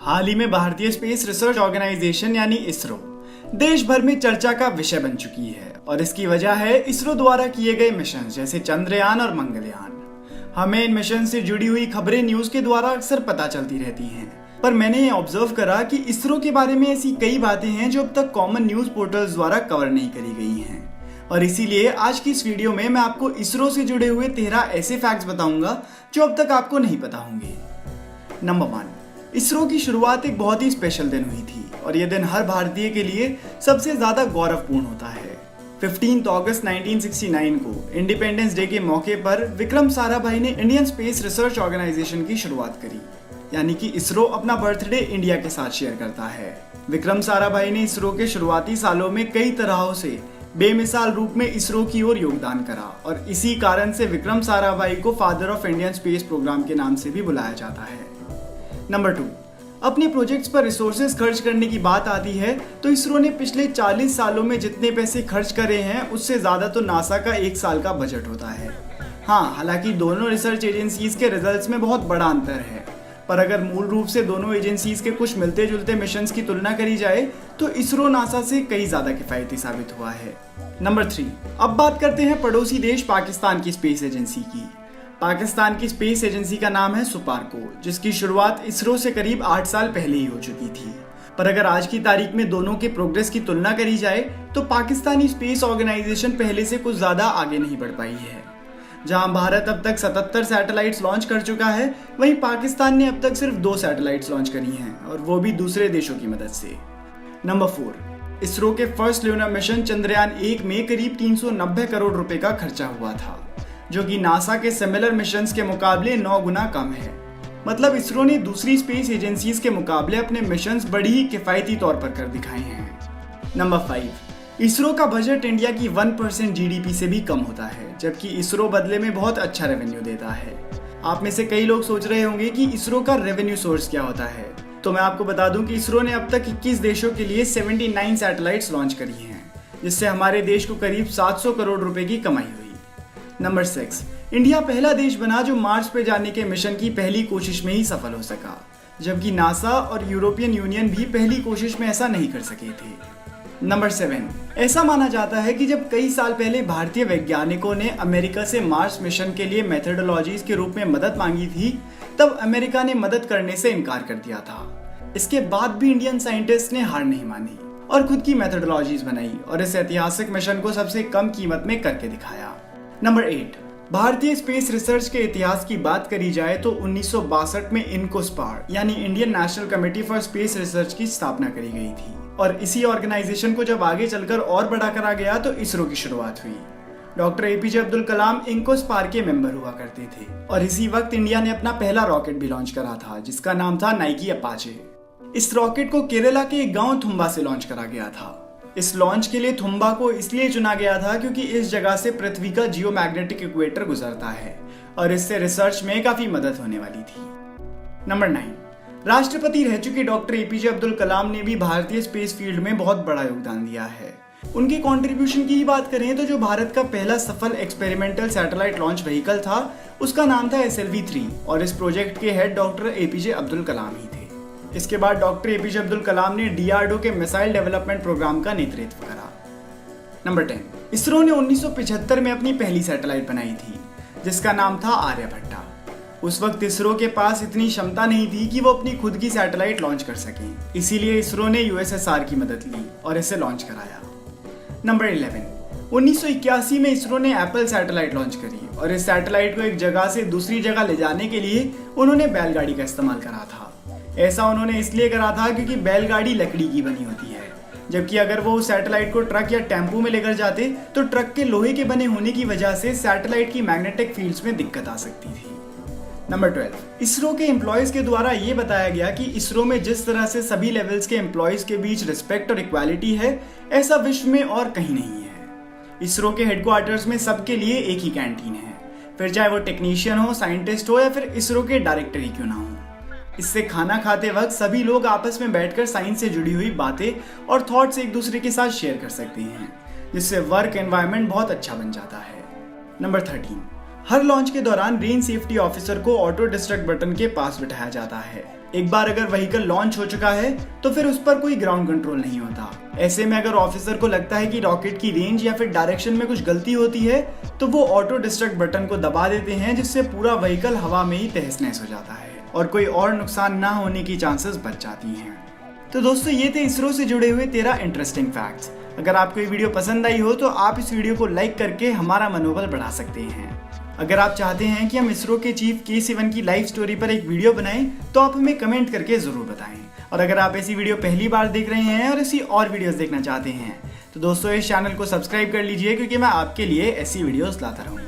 हाल ही में भारतीय space research organisation यानी इसरो देश भर में चर्चा का विषय बन चुकी है और इसकी वजह है इसरो द्वारा किए गए मिशन जैसे चंद्रयान और मंगलयान। हमें इन मिशन से जुड़ी हुई खबरें न्यूज के द्वारा अक्सर पता चलती रहती हैं, पर मैंने ये ऑब्जर्व करा कि इसरो के बारे में ऐसी कई बातें हैं जो अब तक कॉमन न्यूज पोर्टल्स द्वारा कवर नहीं करी गई हैं। और इसीलिए आज की इस वीडियो में मैं आपको इसरो से जुड़े हुए 13 ऐसे फैक्ट्स बताऊंगा जो अब तक आपको नहीं पता होंगे। नंबर 1, इसरो की शुरुआत एक बहुत ही स्पेशल दिन हुई थी और यह दिन हर भारतीय के लिए सबसे ज्यादा गौरवपूर्ण होता है। 15 अगस्त 1969 को इंडिपेंडेंस डे के मौके पर विक्रम साराभाई ने इंडियन स्पेस रिसर्च ऑर्गेनाइजेशन की शुरुआत करी, यानी कि इसरो अपना बर्थडे इंडिया के साथ शेयर करता है। विक्रम साराभाई ने इसरो के शुरुआती सालों में कई तरहों से बेमिसाल रूप में इसरो की ओर योगदान करा और इसी कारण से विक्रम साराभाई को father of Indian space programme के नाम से भी बुलाया जाता है। नंबर 2, अपने प्रोजेक्ट्स पर रिसोर्सेज खर्च करने की बात आती है तो इसरो ने पिछले 40 सालों में जितने पैसे खर्च करे हैं उससे ज्यादा तो नासा का एक साल का बजट होता है। हाँ, हालांकि दोनों रिसर्च एजेंसीज के रिजल्ट्स में बहुत बड़ा अंतर है, पर अगर मूल रूप से दोनों एजेंसीज के कुछ मिलते जुलते मिशंस की तुलना करी जाए तो इसरो नासा से कई ज्यादा किफायती साबित हुआ है। नंबर 3, अब बात करते हैं पड़ोसी देश पाकिस्तान की स्पेस एजेंसी की। पाकिस्तान की स्पेस एजेंसी का नाम है सुपारको, जिसकी शुरुआत इसरो से करीब 8 साल पहले ही हो चुकी थी। पर अगर आज की तारीख में दोनों के प्रोग्रेस की तुलना करी जाए तो पाकिस्तानी स्पेस ऑर्गेनाइजेशन पहले से कुछ ज्यादा आगे नहीं बढ़ पाई है। जहां भारत अब तक 77 सैटेलाइट्स लॉन्च कर चुका है, वहीं पाकिस्तान ने अब तक सिर्फ 2 सैटेलाइट्स लॉन्च करी हैं और वो भी दूसरे देशों की मदद से। नंबर 4, इसरो के फर्स्ट ल्यूनर मिशन चंद्रयान 1 में करीब 390 करोड़ रुपए का खर्चा हुआ था, जो कि नासा के सिमिलर मिशंस के मुकाबले 9 गुना कम है। मतलब इसरो ने दूसरी स्पेस एजेंसीज के मुकाबले अपने मिशंस बड़ी ही किफायती तौर पर कर दिखाए हैं। नंबर 5, इसरो का बजट इंडिया की 1% जीडीपी से भी कम होता है, जबकि इसरो बदले में बहुत अच्छा रेवेन्यू देता है। आप में से कई लोग सोच रहे होंगे कि इसरो का रेवेन्यू सोर्स क्या होता है, तो मैं आपको बता दूं कि इसरो ने अब तक 21 देशों के लिए 79 सैटेलाइट्स लॉन्च करी हैं, जिससे हमारे देश को करीब 700 करोड़ रुपए की कमाई हुई। नंबर 6, इंडिया पहला देश बना जो मार्स पे जाने के मिशन की पहली कोशिश में ही सफल हो सका, जबकि नासा और यूरोपियन यूनियन भी पहली कोशिश में ऐसा नहीं कर सके थे। नंबर 7, ऐसा माना जाता है कि जब कई साल पहले भारतीय वैज्ञानिकों ने अमेरिका से मार्स मिशन के लिए मेथोडोलॉजीज के रूप में मदद मांगी थी, तब अमेरिका ने मदद करने से इनकार कर दिया था। इसके बाद भी इंडियन साइंटिस्ट ने हार नहीं मानी और खुद की मेथोडोलॉजीज बनाई और इस ऐतिहासिक मिशन को सबसे कम कीमत में करके दिखाया। नंबर 8, भारतीय स्पेस रिसर्च के इतिहास की बात करी जाए तो 1962 में इनकोस्पार यानी Indian national committee for space research की स्थापना करी गई थी और इसी ऑर्गेनाइजेशन को जब आगे चलकर और बड़ा करा गया तो इसरो की शुरुआत हुई। Doctor APJ Abdul Kalam INCOSPAR के मेंबर हुआ करते थे और इसी वक्त इंडिया ने अपना पहला रॉकेट भी लॉन्च करा था, जिसका नाम था नाइकी अपाचे। इस रॉकेट को केरला के एक गांव थुम्बा से लॉन्च करा गया था। इस लॉन्च के लिए थुम्बा को इसलिए चुना गया था क्योंकि इस जगह से पृथ्वी का जियोमैग्नेटिक इक्वेटर गुजरता है और इससे रिसर्च में काफी मदद होने वाली थी। नंबर 9, राष्ट्रपति रह चुके डॉक्टर एपीजे अब्दुल कलाम ने भी भारतीय स्पेस फील्ड में बहुत बड़ा योगदान दिया है। उनके कंट्रीब्यूशन की ही बात करें तो जो भारत का पहला सफल एक्सपेरिमेंटल सैटेलाइट लॉन्च व्हीकल था उसका नाम था SLV-3 और इस प्रोजेक्ट के head doctor APJ Abdul Kalam ही थे। इसके बाद डॉक्टर एपीजे अब्दुल कलाम ने DRDO के मिसाइल डेवलपमेंट प्रोग्राम का नेतृत्व करा। नंबर 10, इसरो ने 1975 में अपनी पहली सैटेलाइट बनाई थी जिसका नाम था आर्यभट्टा। उस वक्त इसरो के पास इतनी क्षमता नहीं थी कि वो अपनी खुद की सैटेलाइट लॉन्च कर सकें, इसीलिए इसरो ने USSR की मदद ली और इसे लॉन्च कराया। नंबर 11, 1981 में इसरो ने एप्पल सैटेलाइट लॉन्च करी और इस सैटेलाइट को एक जगह से दूसरी जगह ले जाने के लिए उन्होंने बैलगाड़ी का इस्तेमाल करा था। ऐसा उन्होंने इसलिए करा था क्योंकि बैलगाड़ी लकड़ी की बनी होती है, जबकि अगर वो उस सैटेलाइट को ट्रक या टेम्पो में लेकर जाते तो ट्रक के लोहे के बने होने की वजह से सैटेलाइट की मैग्नेटिक फील्ड्स में दिक्कत आ सकती थी। नंबर 12, इसरो के एम्प्लॉयज के द्वारा ये बताया गया कि इसरो में जिस तरह से सभी लेवल्स के एम्प्लॉयज के बीच रिस्पेक्ट और इक्वालिटी है, ऐसा विश्व में और कहीं नहीं है। इसरो के हेडक्वार्टर्स में सबके लिए एक ही कैंटीन है, फिर चाहे वो टेक्नीशियन हो, साइंटिस्ट हो या फिर इसरो के डायरेक्टर ही क्यों ना हो। इससे खाना खाते वक्त सभी लोग आपस में बैठकर साइंस से जुड़ी हुई बातें और थॉट्स एक दूसरे के साथ शेयर कर सकते हैं, जिससे वर्क एनवायरनमेंट बहुत अच्छा बन जाता है। नंबर 13, हर लॉन्च के दौरान रेन सेफ्टी ऑफिसर को ऑटो डिस्ट्रक्ट बटन के पास बिठाया जाता है। एक बार अगर व्हीकल लॉन्च हो चुका है तो फिर उस पर कोई ग्राउंड कंट्रोल नहीं होता। ऐसे में अगर ऑफिसर को लगता है कि रॉकेट की रेंज या फिर डायरेक्शन में कुछ गलती होती है तो वो ऑटो डिस्ट्रक्ट बटन को दबा देते हैं, जिससे पूरा व्हीकल हवा में ही तहस नहस हो जाता है और कोई और नुकसान ना होने की चांसेस बच जाती हैं। तो दोस्तों ये थे इसरो से जुड़े हुए 13 इंटरेस्टिंग फैक्ट्स। अगर आपको ये वीडियो पसंद आई हो तो आप इस वीडियो को लाइक करके हमारा मनोबल बढ़ा सकते हैं। अगर आप चाहते हैं कि हम इसरो के चीफ K-Sivan की लाइफ स्टोरी पर एक वीडियो बनाएं तो आप हमें कमेंट करके जरूर बताएं। और अगर आप ऐसी वीडियो पहली बार देख रहे हैं और ऐसी और वीडियोस देखना चाहते हैं तो दोस्तों इस चैनल को सब्सक्राइब कर लीजिए, क्योंकि मैं आपके लिए ऐसी वीडियोस लाता रहूँगा।